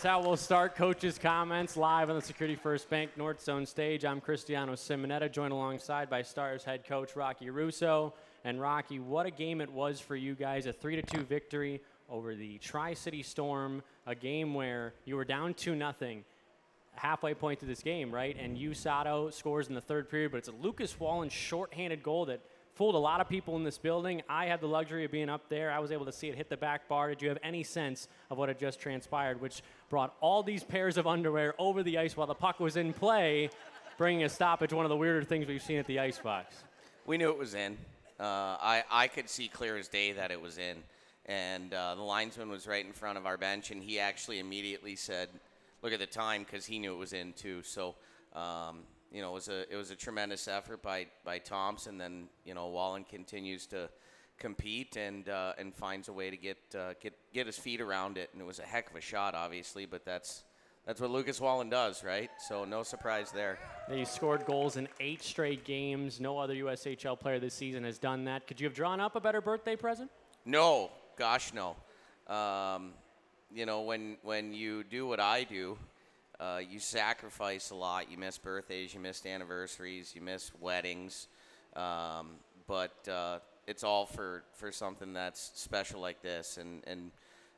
is how we'll start Coach's Comments live on the Security First Bank North Zone stage. I'm Cristiano Simonetta, joined alongside by Stars head coach Rocky Russo. And Rocky, what a game it was for you guys, a 3-2 victory over the Tri-City Storm, a game where you were down 2-0, halfway point to this game, right? And Sato scores in the third period, but it's a Lucas Wallen shorthanded goal that fooled a lot of people in this building. I had the luxury of being up there. I was able to see it hit the back bar. Did you have any sense of what had just transpired, which brought all these pairs of underwear over the ice while the puck was in play, bringing a stoppage, one of the weirder things we've seen at the Icebox? We knew it was in. I could see clear as day that it was in. And the linesman was right in front of our bench, and he actually immediately said, look at the time, because he knew it was in too. So, it was a tremendous effort by Thompson. Then, Wallen continues to compete and finds a way to get his feet around it. And it was a heck of a shot, obviously, but that's what Lucas Wallen does, right? So no surprise there. He scored goals in 8 straight games. No other USHL player this season has done that. Could you have drawn up a better birthday present? No, gosh, no. When you do what I do, you sacrifice a lot. You miss birthdays, you miss anniversaries, you miss weddings, but it's all for something that's special like this. And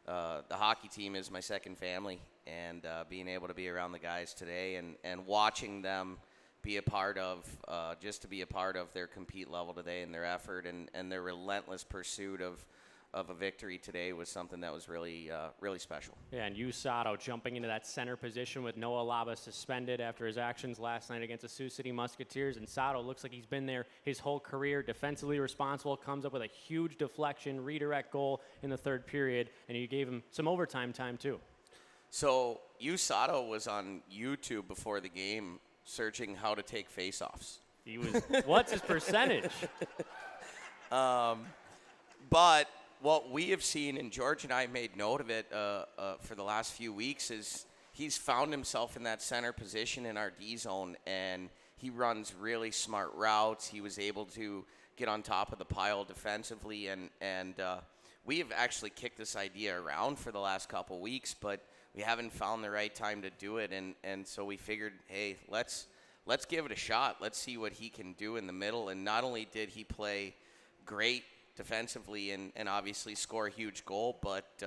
the hockey team is my second family, and being able to be around the guys today and watching them be a part of, just to be a part of their compete level today and their effort and their relentless pursuit of a victory today was something that was really, really special. Yeah, and Sato jumping into that center position with Noah Laba suspended after his actions last night against the Sioux City Musketeers. And Sato looks like he's been there his whole career, defensively responsible, comes up with a huge deflection, redirect goal in the third period, and you gave him some overtime time too. So Sato was on YouTube before the game searching how to take faceoffs. He was, what's his percentage? But what we have seen, and George and I made note of it for the last few weeks, is he's found himself in that center position in our D zone, and he runs really smart routes. He was able to get on top of the pile defensively, and we have actually kicked this idea around for the last couple weeks, but we haven't found the right time to do it, and so we figured, hey, let's give it a shot. Let's see what he can do in the middle. And not only did he play great defensively and obviously score a huge goal, but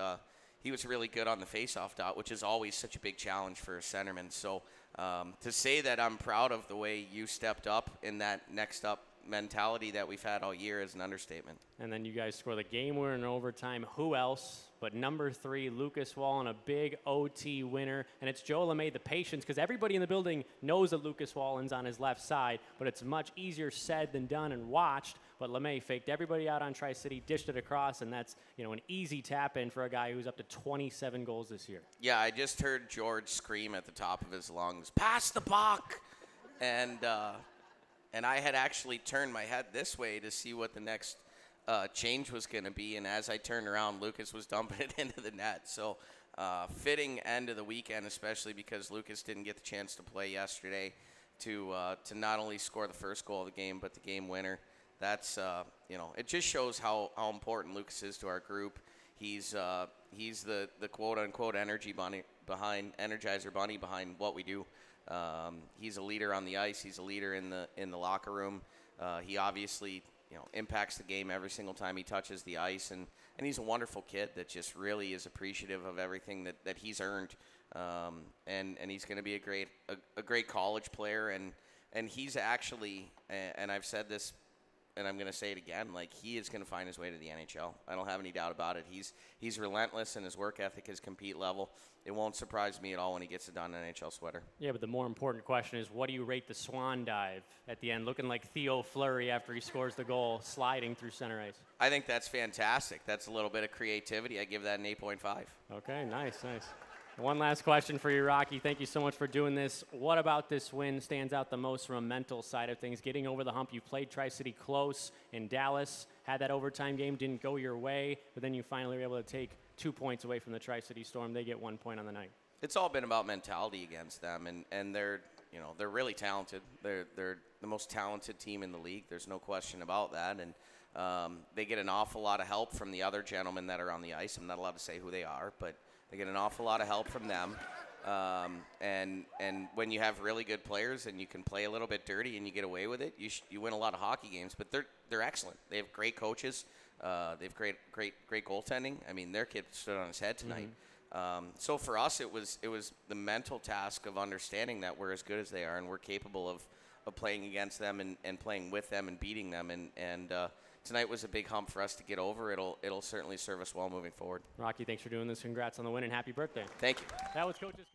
he was really good on the faceoff dot, which is always such a big challenge for a centerman. So to say that I'm proud of the way you stepped up in that next up mentality that we've had all year is an understatement. And then you guys score the game winner in overtime. Who else but number 3, Lucas Wallen, a big OT winner. And it's Joe LeMay, the patience, because everybody in the building knows that Lucas Wallen's on his left side, but it's much easier said than done and watched. But LeMay faked everybody out on Tri-City, dished it across, and that's an easy tap-in for a guy who's up to 27 goals this year. Yeah, I just heard George scream at the top of his lungs, "Pass the puck!" And I had actually turned my head this way to see what the next change was going to be. And as I turned around, Lucas was dumping it into the net. So fitting end of the weekend, especially because Lucas didn't get the chance to play yesterday, to not only score the first goal of the game, but the game winner. That's, it just shows how important Lucas is to our group. He's the quote-unquote energizer bunny behind what we do. He's a leader on the ice. He's a leader in the locker room. He obviously, impacts the game every single time he touches the ice, and he's a wonderful kid that just really is appreciative of everything that he's earned. And he's going to be a great college player, and he's actually, and I've said this, and I'm going to say it again, like, he is going to find his way to the NHL. I don't have any doubt about it. He's relentless, and his work ethic is compete level. It won't surprise me at all when he gets it done in an NHL sweater. Yeah, but the more important question is, what do you rate the swan dive at the end, looking like Theo Fleury after he scores the goal, sliding through center ice? I think that's fantastic. That's a little bit of creativity. I give that an 8.5. Okay, nice. One last question for you, Rocky. Thank you so much for doing this. What about this win stands out the most from a mental side of things? Getting over the hump. You played Tri-City close in Dallas, had that overtime game, didn't go your way, but then you finally were able to take 2 points away from the Tri-City Storm. They get 1 point on the night. It's all been about mentality against them, and they're really talented. They're the most talented team in the league. There's no question about that, and they get an awful lot of help from the other gentlemen that are on the ice. I'm not allowed to say who they are, but They get an awful lot of help from them. And when you have really good players and you can play a little bit dirty and you get away with it, you win a lot of hockey games. But they're excellent. They have great coaches. They have great goaltending. I mean, their kid stood on his head tonight. So for us, it was the mental task of understanding that we're as good as they are and we're capable of playing against them and playing with them and beating them. And tonight was a big hump for us to get over. It'll certainly serve us well moving forward. Rocky, thanks for doing this. Congrats on the win and happy birthday. Thank you. That was Coach's